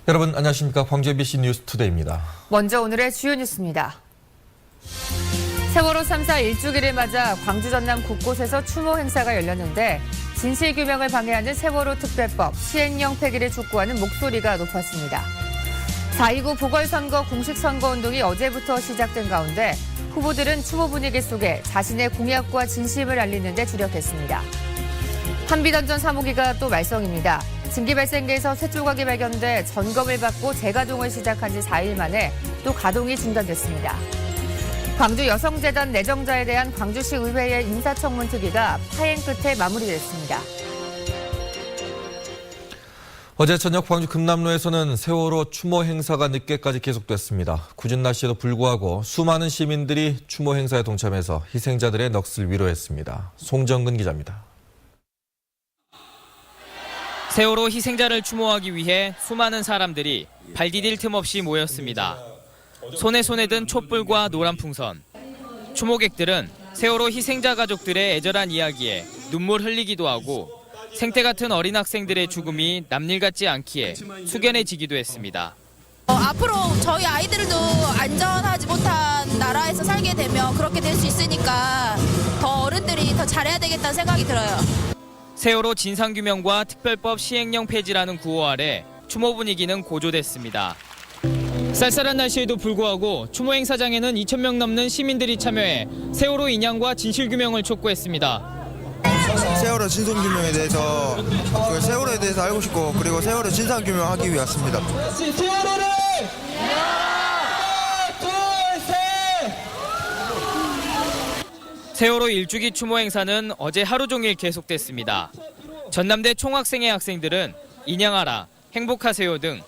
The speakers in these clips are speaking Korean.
여러분 안녕하십니까. 광주 MBC 뉴스투데이입니다. 먼저 오늘의 주요 뉴스입니다. 세월호 3사 1주기를 맞아 광주 전남 곳곳에서 추모 행사가 열렸는데 진실규명을 방해하는 세월호 특별법 시행령 폐기를 촉구하는 목소리가 높았습니다. 4.29 보궐선거 공식선거운동이 어제부터 시작된 가운데 후보들은 추모 분위기 속에 자신의 공약과 진심을 알리는 데 주력했습니다. 한비던전 3호기가 또 말썽입니다. 증기 발생기에서 쇠조각이 발견돼 점검을 받고 재가동을 시작한 지 4일 만에 또 가동이 중단됐습니다. 광주 여성재단 내정자에 대한 광주시 의회의 인사청문 특위가 파행 끝에 마무리됐습니다. 어제 저녁 광주 금남로에서는 세월호 추모 행사가 늦게까지 계속됐습니다. 궂은 날씨에도 불구하고 수많은 시민들이 추모 행사에 동참해서 희생자들의 넋을 위로했습니다. 송정근 기자입니다. 세월호 희생자를 추모하기 위해 수많은 사람들이 발 디딜 틈 없이 모였습니다. 손에 든 촛불과 노란 풍선. 추모객들은 세월호 희생자 가족들의 애절한 이야기에 눈물 흘리기도 하고 생태 같은 어린 학생들의 죽음이 남일 같지 않기에 숙연해지기도 했습니다. 앞으로 저희 아이들도 안전하지 못한 나라에서 살게 되면 그렇게 될 수 있으니까 더 어른들이 더 잘해야 되겠다는 생각이 들어요. 세월호 진상규명과 특별법 시행령 폐지라는 구호 아래 추모 분위기는 고조됐습니다. 쌀쌀한 날씨에도 불구하고 추모 행사장에는 2,000명 넘는 시민들이 참여해 세월호 인양과 진실규명을 촉구했습니다. 세월호 진상규명에 대해서 세월호에 대해서 알고 싶고 그리고 세월호 진상규명하기 위해 왔습니다. 세월호를 하나, 둘, 셋! 세월호 1주기 추모 행사는 어제 하루 종일 계속됐습니다. 전남대 총학생회 학생들은 인양하라, 행복하세요 등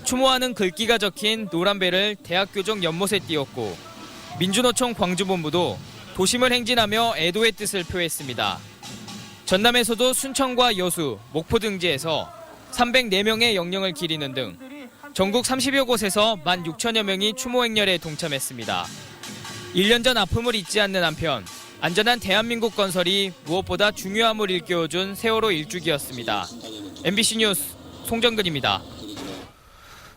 추모하는 글귀가 적힌 노란 배를 대학교정 연못에 띄웠고 민주노총 광주본부도 도심을 행진하며 애도의 뜻을 표했습니다. 전남에서도 순천과 여수, 목포 등지에서 304명의 영령을 기리는 등 전국 30여 곳에서 16,000여 명이 추모 행렬에 동참했습니다. 1년 전 아픔을 잊지 않는 한편 안전한 대한민국 건설이 무엇보다 중요함을 일깨워준 세월호 1주기였습니다. MBC 뉴스 송정근입니다.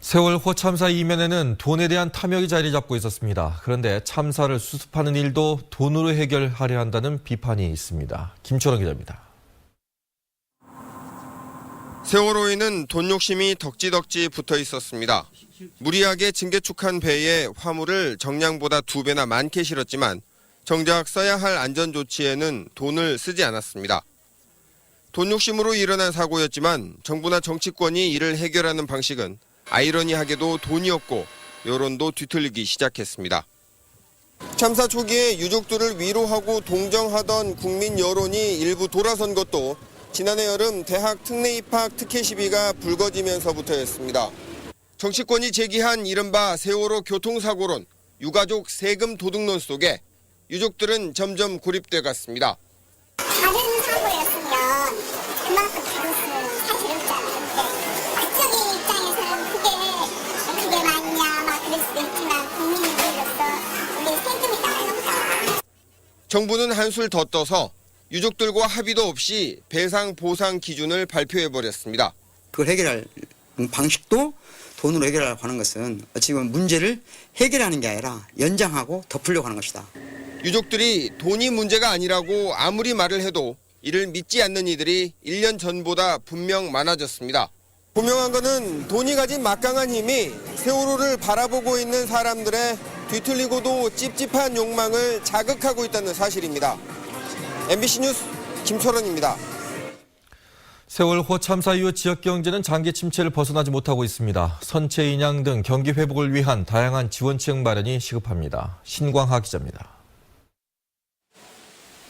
세월호 참사 이면에는 돈에 대한 탐욕이 자리 잡고 있었습니다. 그런데 참사를 수습하는 일도 돈으로 해결하려 한다는 비판이 있습니다. 김초롱 기자입니다. 세월호에는 돈 욕심이 덕지덕지 붙어 있었습니다. 무리하게 증개축한 배에 화물을 정량보다 2배나 많게 실었지만 정작 써야 할 안전조치에는 돈을 쓰지 않았습니다. 돈 욕심으로 일어난 사고였지만 정부나 정치권이 이를 해결하는 방식은 아이러니하게도 돈이었고 여론도 뒤틀리기 시작했습니다. 참사 초기에 유족들을 위로하고 동정하던 국민 여론이 일부 돌아선 것도 지난해 여름 대학 특례 입학 특혜 시비가 불거지면서부터였습니다. 정치권이 제기한 이른바 세월호 교통사고론, 유가족 세금 도둑론 속에 유족들은 점점 고립돼 갔습니다. 다른 사고였으면 그만큼 다룰 수 사실 없지 않은데 그쪽의 입장에서는 그게 맞냐 막 그럴 수도 있지만 국민으로서 우리 세금이 나옵니다. 정부는 한술 더 떠서 유족들과 합의도 없이 배상 보상 기준을 발표해버렸습니다. 그걸 해결할 방식도 돈으로 해결하려고 하는 것은 어찌 보면 문제를 해결하는 게 아니라 연장하고 덮으려고 하는 것이다. 유족들이 돈이 문제가 아니라고 아무리 말을 해도 이를 믿지 않는 이들이 1년 전보다 분명 많아졌습니다. 분명한 것은 돈이 가진 막강한 힘이 세월호를 바라보고 있는 사람들의 뒤틀리고도 찝찝한 욕망을 자극하고 있다는 사실입니다. MBC 뉴스 김철원입니다. 세월호 참사 이후 지역 경제는 장기 침체를 벗어나지 못하고 있습니다. 선체 인양 등 경기 회복을 위한 다양한 지원책 마련이 시급합니다. 신광하 기자입니다.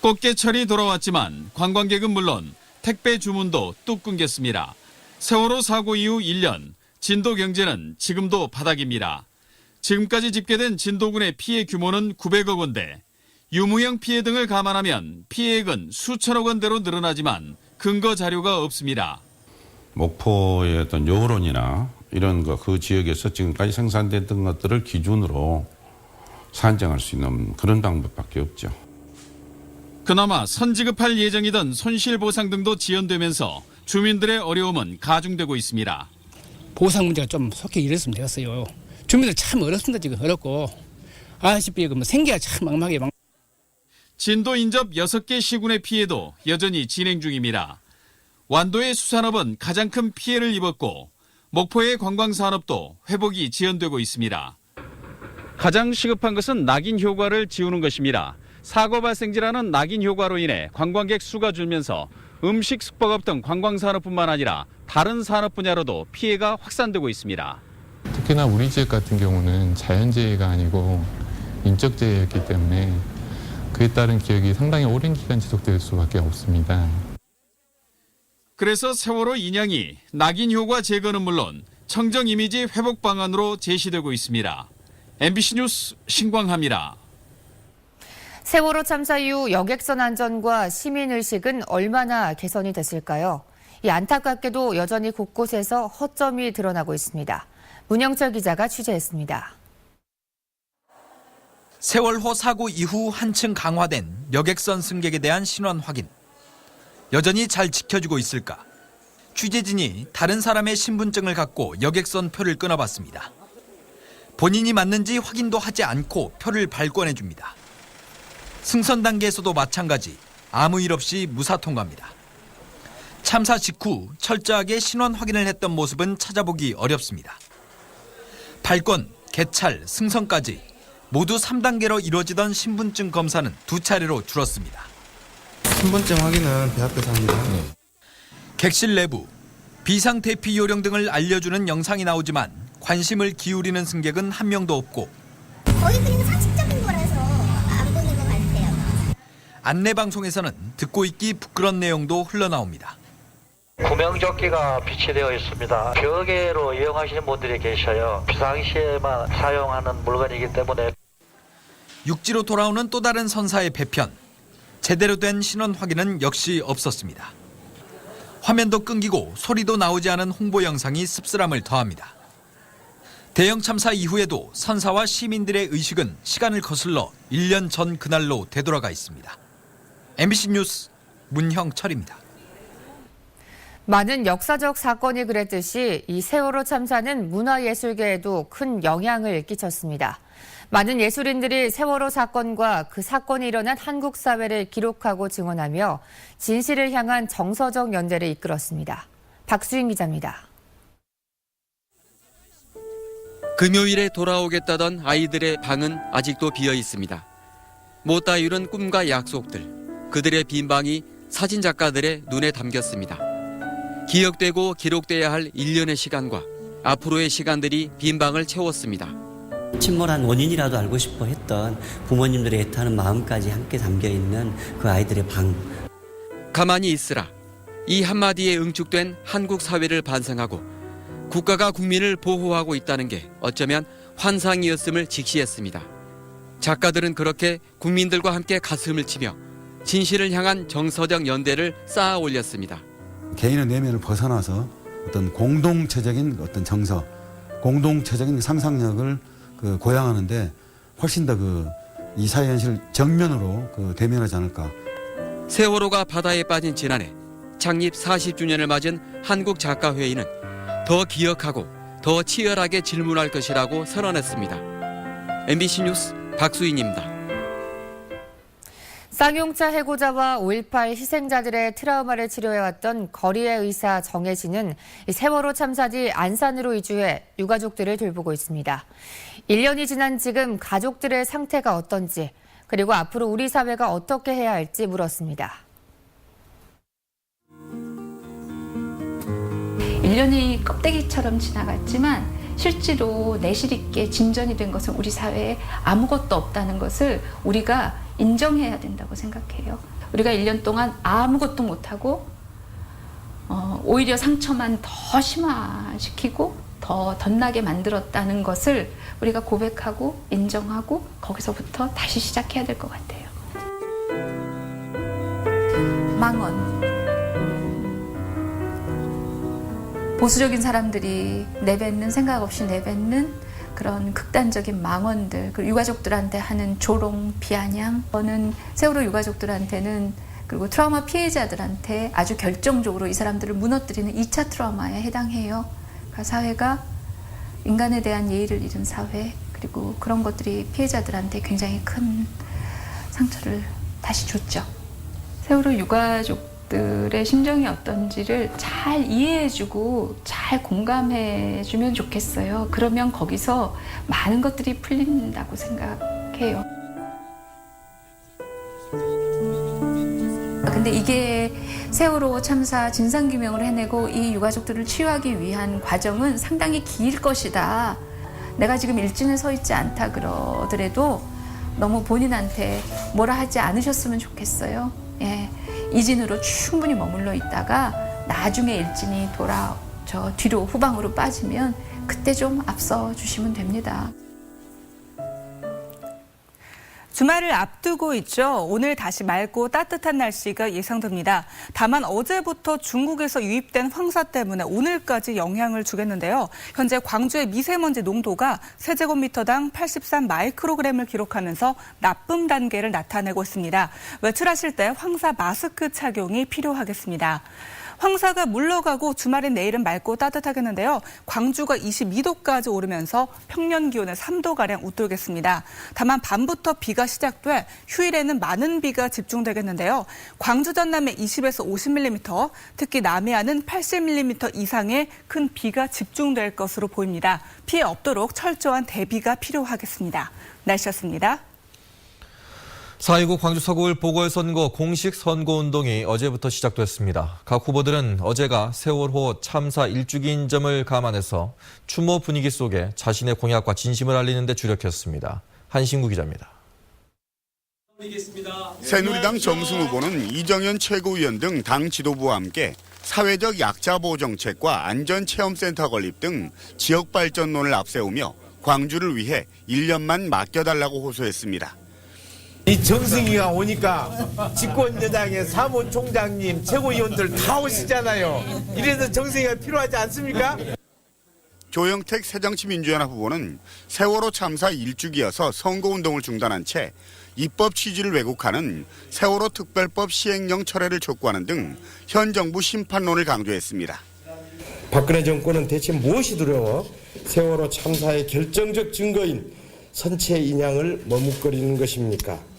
꽃게철이 돌아왔지만 관광객은 물론 택배 주문도 뚝 끊겼습니다. 세월호 사고 이후 1년, 진도 경제는 지금도 바닥입니다. 지금까지 집계된 진도군의 피해 규모는 900억 원대, 유무형 피해 등을 감안하면 피해액은 수천억 원대로 늘어나지만 근거 자료가 없습니다. 목포의 어떤 여론이나 이런 그 지역에서 지금까지 생산됐던 것들을 기준으로 산정할 수 있는 그런 방법밖에 없죠. 그나마 선지급할 예정이던 손실보상 등도 지연되면서 주민들의 어려움은 가중되고 있습니다. 보상 문제가 좀 속히 이랬으면 되겠어요. 주민들 참 어렵습니다. 지금 어렵고 아시다시피 뭐 생계가 참 막막해. 진도 인접 6개 시군의 피해도 여전히 진행 중입니다. 완도의 수산업은 가장 큰 피해를 입었고 목포의 관광산업도 회복이 지연되고 있습니다. 가장 시급한 것은 낙인 효과를 지우는 것입니다. 사고 발생지라는 낙인 효과로 인해 관광객 수가 줄면서 음식 숙박업 등 관광산업뿐만 아니라 다른 산업 분야로도 피해가 확산되고 있습니다. 특히나 우리 지역 같은 경우는 자연재해가 아니고 인적재해였기 때문에 그에 따른 기억이 상당히 오랜 기간 지속될 수밖에 없습니다. 그래서 세월호 인양이 낙인 효과 제거는 물론 청정 이미지 회복 방안으로 제시되고 있습니다. MBC 뉴스 신광하입니다. 세월호 참사 이후 여객선 안전과 시민의식은 얼마나 개선이 됐을까요? 이 안타깝게도 여전히 곳곳에서 허점이 드러나고 있습니다. 문영철 기자가 취재했습니다. 세월호 사고 이후 한층 강화된 여객선 승객에 대한 신원 확인. 여전히 잘 지켜지고 있을까? 취재진이 다른 사람의 신분증을 갖고 여객선 표를 끊어봤습니다. 본인이 맞는지 확인도 하지 않고 표를 발권해줍니다. 승선 단계에서도 마찬가지 아무 일 없이 무사 통과합니다. 참사 직후 철저하게 신원 확인을 했던 모습은 찾아보기 어렵습니다. 발권, 개찰, 승선까지 모두 3단계로 이루어지던 신분증 검사는 2차례로 줄었습니다. 신분증 확인은 배 앞에서 합니다. 객실 내부, 비상대피 요령 등을 알려주는 영상이 나오지만 관심을 기울이는 승객은 한 명도 없고 거의 그냥 상식적인 거라서 안 보는 것 같아요. 안내방송에서는 듣고 있기 부끄러운 내용도 흘러나옵니다. 구명조끼가 비치되어 있습니다. 벽에로 이용하시는 분들이 계셔요. 비상시에만 사용하는 물건이기 때문에. 육지로 돌아오는 또 다른 선사의 배편. 제대로 된 신원 확인은 역시 없었습니다. 화면도 끊기고 소리도 나오지 않은 홍보 영상이 씁쓸함을 더합니다. 대형 참사 이후에도 선사와 시민들의 의식은 시간을 거슬러 1년 전 그날로 되돌아가 있습니다. MBC 뉴스 문형철입니다. 많은 역사적 사건이 그랬듯이 이 세월호 참사는 문화예술계에도 큰 영향을 끼쳤습니다. 많은 예술인들이 세월호 사건과 그 사건이 일어난 한국 사회를 기록하고 증언하며 진실을 향한 정서적 연대를 이끌었습니다. 박수인 기자입니다. 금요일에 돌아오겠다던 아이들의 방은 아직도 비어 있습니다. 못다 이룬 꿈과 약속들, 그들의 빈 방이 사진작가들의 눈에 담겼습니다. 기억되고 기록돼야 할 1년의 시간과 앞으로의 시간들이 빈 방을 채웠습니다. 침몰한 원인이라도 알고 싶어 했던 부모님들의 애타는 마음까지 함께 담겨있는 그 아이들의 방. 가만히 있으라. 이 한마디에 응축된 한국 사회를 반성하고 국가가 국민을 보호하고 있다는 게 어쩌면 환상이었음을 직시했습니다. 작가들은 그렇게 국민들과 함께 가슴을 치며 진실을 향한 정서적 연대를 쌓아 올렸습니다. 개인의 내면을 벗어나서 어떤 공동체적인 어떤 정서, 공동체적인 상상력을 고양하는데 훨씬 더 이 사회 현실을 정면으로 대면하지 않을까. 세월호가 바다에 빠진 지난해 창립 40주년을 맞은 한국작가회의는 더 기억하고 더 치열하게 질문할 것이라고 선언했습니다. MBC 뉴스 박수인입니다. 쌍용차 해고자와 5.18 희생자들의 트라우마를 치료해왔던 거리의 의사 정혜진은 세월호 참사 뒤 안산으로 이주해 유가족들을 돌보고 있습니다. 1년이 지난 지금 가족들의 상태가 어떤지, 그리고 앞으로 우리 사회가 어떻게 해야 할지 물었습니다. 1년이 껍데기처럼 지나갔지만 실제로 내실 있게 진전이 된 것은 우리 사회에 아무것도 없다는 것을 우리가 인정해야 된다고 생각해요. 우리가 1년 동안 아무것도 못하고 오히려 상처만 더 심화시키고 더 덧나게 만들었다는 것을 우리가 고백하고 인정하고 거기서부터 다시 시작해야 될 것 같아요. 망언. 보수적인 사람들이 내뱉는, 생각 없이 내뱉는 그런 극단적인 망언들, 그리고 유가족들한테 하는 조롱, 비아냥, 저는 세월호 유가족들한테는, 그리고 트라우마 피해자들한테 아주 결정적으로 이 사람들을 무너뜨리는 2차 트라우마에 해당해요. 그러니까 사회가 인간에 대한 예의를 잃은 사회, 그리고 그런 것들이 피해자들한테 굉장히 큰 상처를 다시 줬죠. 세월호 유가족들의 심정이 어떤지를 잘 이해해주고 잘 공감해주면 좋겠어요. 그러면 거기서 많은 것들이 풀린다고 생각해요. 근데 이게 세월호 참사 진상규명을 해내고 이 유가족들을 치유하기 위한 과정은 상당히 길 것이다. 내가 지금 일진에 서 있지 않다 그러더라도 너무 본인한테 뭐라 하지 않으셨으면 좋겠어요. 예, 이진으로 충분히 머물러 있다가 나중에 일진이 저 뒤로 후방으로 빠지면 그때 좀 앞서 주시면 됩니다. 주말을 앞두고 있죠. 오늘 다시 맑고 따뜻한 날씨가 예상됩니다. 다만 어제부터 중국에서 유입된 황사 때문에 오늘까지 영향을 주겠는데요. 현재 광주의 미세먼지 농도가 세제곱미터당 83 마이크로그램을 기록하면서 나쁨 단계를 나타내고 있습니다. 외출하실 때 황사 마스크 착용이 필요하겠습니다. 황사가 물러가고 주말인 내일은 맑고 따뜻하겠는데요. 광주가 22도까지 오르면서 평년 기온의 3도가량 웃돌겠습니다. 다만 밤부터 비가 시작돼 휴일에는 많은 비가 집중되겠는데요. 광주 전남에 20에서 50mm, 특히 남해안은 80mm 이상의 큰 비가 집중될 것으로 보입니다. 피해 없도록 철저한 대비가 필요하겠습니다. 날씨였습니다. 4.29 광주 서구을 보궐선거 공식 선거운동이 어제부터 시작됐습니다. 각 후보들은 어제가 세월호 참사 1주기인 점을 감안해서 추모 분위기 속에 자신의 공약과 진심을 알리는 데 주력했습니다. 한신구 기자입니다. 새누리당 정승 후보는 이정현 최고위원 등 당 지도부와 함께 사회적 약자 보호 정책과 안전체험센터 건립 등 지역 발전론을 앞세우며 광주를 위해 1년만 맡겨달라고 호소했습니다. 이 정승이가 오니까 집권여당의 사무총장님, 최고위원들 다 오시잖아요. 이래서 정승이가 필요하지 않습니까? 조영택 새정치민주연합 후보는 세월호 참사 1주기여서 선거운동을 중단한 채 입법 취지를 왜곡하는 세월호 특별법 시행령 철회를 촉구하는 등 현 정부 심판론을 강조했습니다. 박근혜 정권은 대체 무엇이 두려워 세월호 참사의 결정적 증거인 선체 인양을 머뭇거리는 것입니까?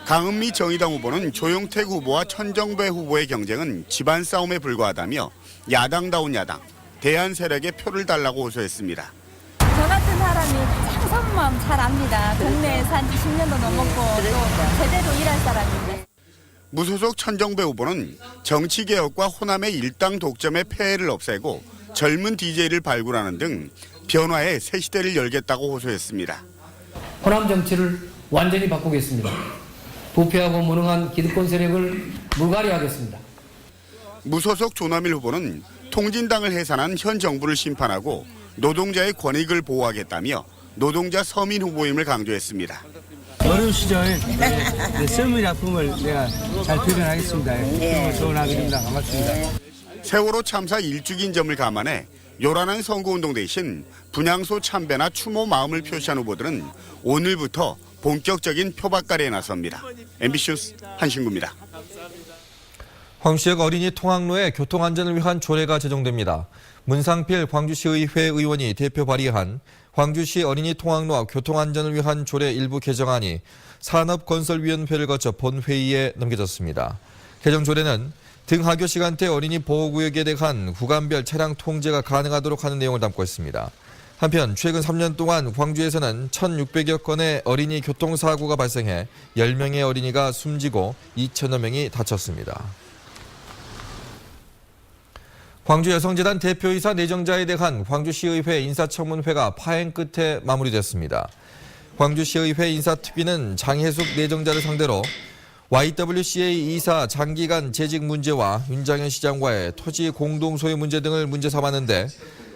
강은미 정의당 후보는 조영택 후보와 천정배 후보의 경쟁은 집안 싸움에 불과하다며 야당다운 야당, 대안 세력에 표를 달라고 호소했습니다. 저 같은 사람이 가장 속마음 잘 압니다. 동네에 산 지 10년도 넘었고 또 제대로 일할 사람인데. 무소속 천정배 후보는 정치개혁과 호남의 일당 독점의 폐해를 없애고 젊은 DJ를 발굴하는 등 변화의 새 시대를 열겠다고 호소했습니다. 호남 정치를 완전히 바꾸겠습니다. 부패하고 무능한 기득권 세력을 물갈이하겠습니다. 무소속 조남일 후보는 통진당을 해산한 현 정부를 심판하고 노동자의 권익을 보호하겠다며 노동자 서민 후보임을 강조했습니다. 어려운 시절 내 삶의 아픔을 내가 잘 표현하겠습니다. 소원하겠습니다. 고맙습니다. 세월호 참사 1주기인 점을 감안해 요란한 선거운동 대신 분향소 참배나 추모 마음을 표시한 후보들은 오늘부터 본격적인 표박狩이에 나섭니다. MBC 뉴스 한신구입니다. 광주시역 어린이 통학로에 교통안전을 위한 조례가 제정됩니다. 문상필 광주시의회 의원이 대표 발의한 광주시 어린이 통학로와 교통안전을 위한 조례 일부 개정안이 산업건설위원회를 거쳐 본회의에 넘겨졌습니다. 개정 조례는 등하교 시간대 어린이 보호구역에 대한 구간별 차량 통제가 가능하도록 하는 내용을 담고 있습니다. 한편 최근 3년 동안 광주에서는 1,600여 건의 어린이 교통사고가 발생해 10명의 어린이가 숨지고 2천여 명이 다쳤습니다. 광주여성재단 대표이사 내정자에 대한 광주시의회 인사청문회가 파행 끝에 마무리됐습니다. 광주시의회 인사특위는 장혜숙 내정자를 상대로 YWCA 이사 장기간 재직 문제와 윤장현 시장과의 토지 공동소유 문제 등을 문제 삼았는데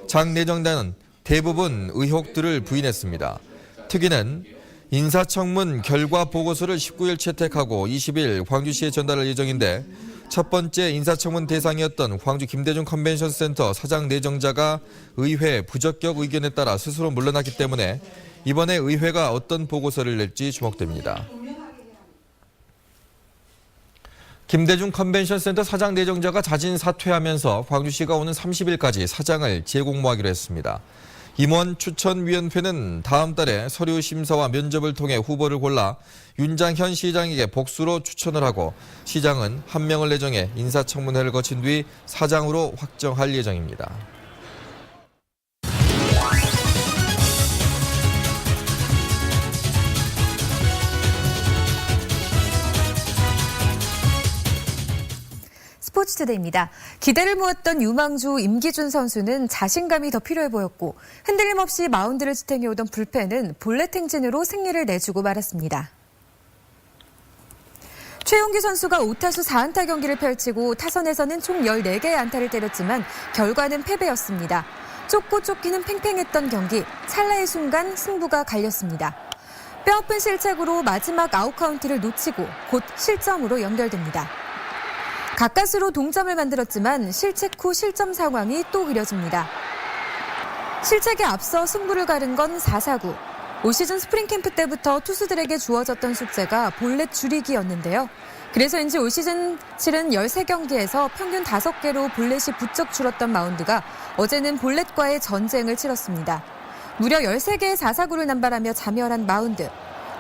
장 내정자는 대부분 의혹들을 부인했습니다. 특위는 인사청문 결과 보고서를 19일 채택하고 20일 광주시에 전달할 예정인데 첫 번째 인사청문 대상이었던 광주 김대중 컨벤션센터 사장 내정자가 의회 부적격 의견에 따라 스스로 물러났기 때문에 이번에 의회가 어떤 보고서를 낼지 주목됩니다. 김대중 컨벤션센터 사장 내정자가 자진 사퇴하면서 광주시가 오는 30일까지 사장을 재공모하기로 했습니다. 임원 추천위원회는 다음 달에 서류 심사와 면접을 통해 후보를 골라 윤장현 시장에게 복수로 추천을 하고 시장은 한 명을 내정해 인사청문회를 거친 뒤 사장으로 확정할 예정입니다. 스포츠투데이입니다. 기대를 모았던 유망주 임기준 선수는 자신감이 더 필요해 보였고 흔들림 없이 마운드를 지탱해오던 불펜은 볼넷 행진으로 승리를 내주고 말았습니다. 최용기 선수가 5타수 4안타 경기를 펼치고 타선에서는 총 14개의 안타를 때렸지만 결과는 패배였습니다. 쫓고 쫓기는 팽팽했던 경기, 찰나의 순간 승부가 갈렸습니다. 뼈아픈 실책으로 마지막 아웃카운트를 놓치고 곧 실점으로 연결됩니다. 가까스로 동점을 만들었지만 실책 후 실점 상황이 또 그려집니다. 실책에 앞서 승부를 가른 건 4사구. 올 시즌 스프링 캠프 때부터 투수들에게 주어졌던 숙제가 볼넷 줄이기였는데요. 그래서인지 올 시즌 치른 13경기에서 평균 5개로 볼넷이 부쩍 줄었던 마운드가 어제는 볼넷과의 전쟁을 치렀습니다. 무려 13개의 4사구를 남발하며 자멸한 마운드.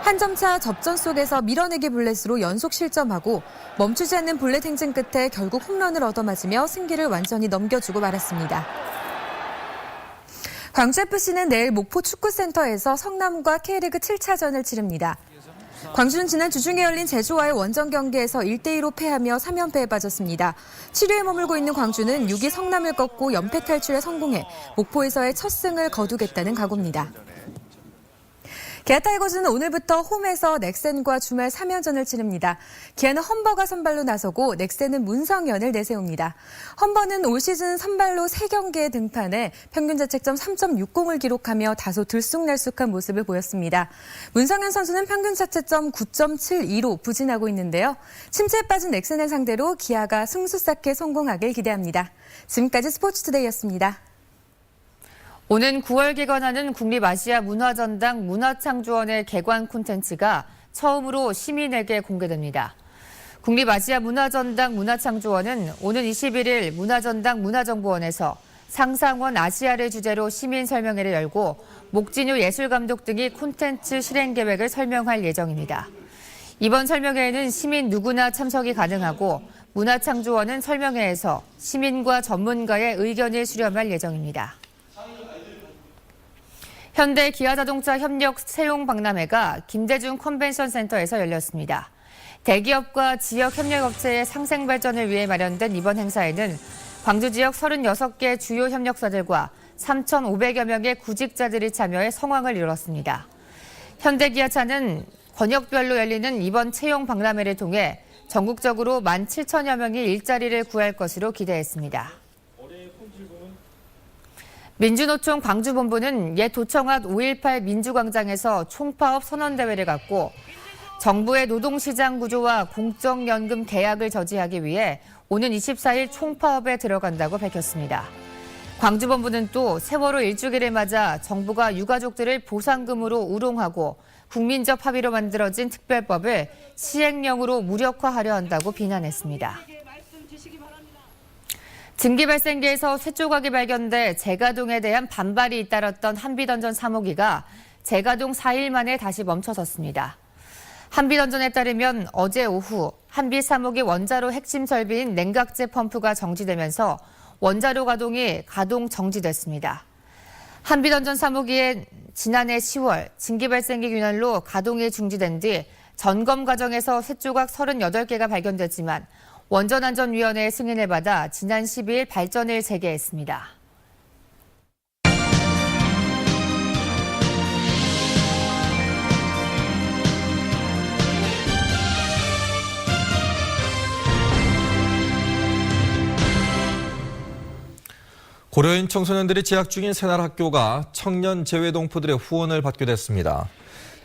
한 점차 접전 속에서 밀어내기 볼넷으로 연속 실점하고 멈추지 않는 볼넷 행진 끝에 결국 홈런을 얻어맞으며 승기를 완전히 넘겨주고 말았습니다. 광주FC는 내일 목포 축구센터에서 성남과 K리그 7차전을 치릅니다. 광주는 지난 주중에 열린 제주와의 원정 경기에서 1대2로 패하며 3연패에 빠졌습니다. 7위에 머물고 있는 광주는 6위 성남을 꺾고 연패 탈출에 성공해 목포에서의 첫 승을 거두겠다는 각오입니다. 기아 타이거즈는 오늘부터 홈에서 넥센과 주말 3연전을 치릅니다. 기아는 험버가 선발로 나서고 넥센은 문성현을 내세웁니다. 험버는 올 시즌 선발로 3경기에 등판해 평균 자책점 3.60을 기록하며 다소 들쑥날쑥한 모습을 보였습니다. 문성현 선수는 평균 자책점 9.72로 부진하고 있는데요. 침체에 빠진 넥센을 상대로 기아가 승수 쌓기에 성공하길 기대합니다. 지금까지 스포츠투데이였습니다. 오는 9월 개관하는 국립아시아 문화전당 문화창조원의 개관 콘텐츠가 처음으로 시민에게 공개됩니다. 국립아시아 문화전당 문화창조원은 오는 21일 문화전당 문화정보원에서 상상원 아시아를 주제로 시민 설명회를 열고 목진유 예술감독 등이 콘텐츠 실행 계획을 설명할 예정입니다. 이번 설명회에는 시민 누구나 참석이 가능하고 문화창조원은 설명회에서 시민과 전문가의 의견을 수렴할 예정입니다. 현대 기아자동차 협력 세용 박람회가 김대중 컨벤션 센터에서 열렸습니다. 대기업과 지역 협력업체의 상생 발전을 위해 마련된 이번 행사에는 광주 지역 36개 주요 협력사들과 3,500여 명의 구직자들이 참여해 성황을 이뤘습니다. 현대기아차는 권역별로 열리는 이번 채용 박람회를 통해 전국적으로 17,000여 명이 일자리를 구할 것으로 기대했습니다. 민주노총 광주본부는 옛 도청 앞 5.18 민주광장에서 총파업 선언대회를 갖고 정부의 노동시장 구조와 공적연금 개혁을 저지하기 위해 오는 24일 총파업에 들어간다고 밝혔습니다. 광주본부는 또 세월호 일주기를 맞아 정부가 유가족들을 보상금으로 우롱하고 국민적 합의로 만들어진 특별법을 시행령으로 무력화하려 한다고 비난했습니다. 증기 발생기에서 쇠조각이 발견돼 재가동에 대한 반발이 잇따랐던 한빛던전 3호기가 재가동 4일 만에 다시 멈춰섰습니다. 한빛던전에 따르면 어제 오후 한빛 3호기 원자로 핵심 설비인 냉각제 펌프가 정지되면서 원자로 가동이 가동 정지됐습니다. 한빛던전 3호기엔 지난해 10월 증기 발생기 균열로 가동이 중지된 뒤 점검 과정에서 쇠조각 38개가 발견됐지만 원전안전위원회의 승인을 받아 지난 12일 발전을 재개했습니다. 고려인 청소년들이 재학 중인 새날학교가 청년 재외동포들의 후원을 받게 됐습니다.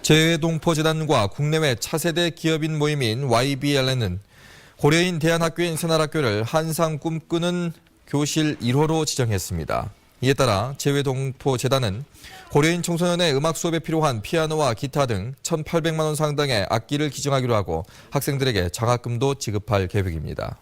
재외동포재단과 국내외 차세대 기업인 모임인 YBLN은 고려인 대안학교인 새날학교를 한상 꿈꾸는 교실 1호로 지정했습니다. 이에 따라 재외동포재단은 고려인 청소년의 음악 수업에 필요한 피아노와 기타 등 1,800만 원 상당의 악기를 기증하기로 하고 학생들에게 장학금도 지급할 계획입니다.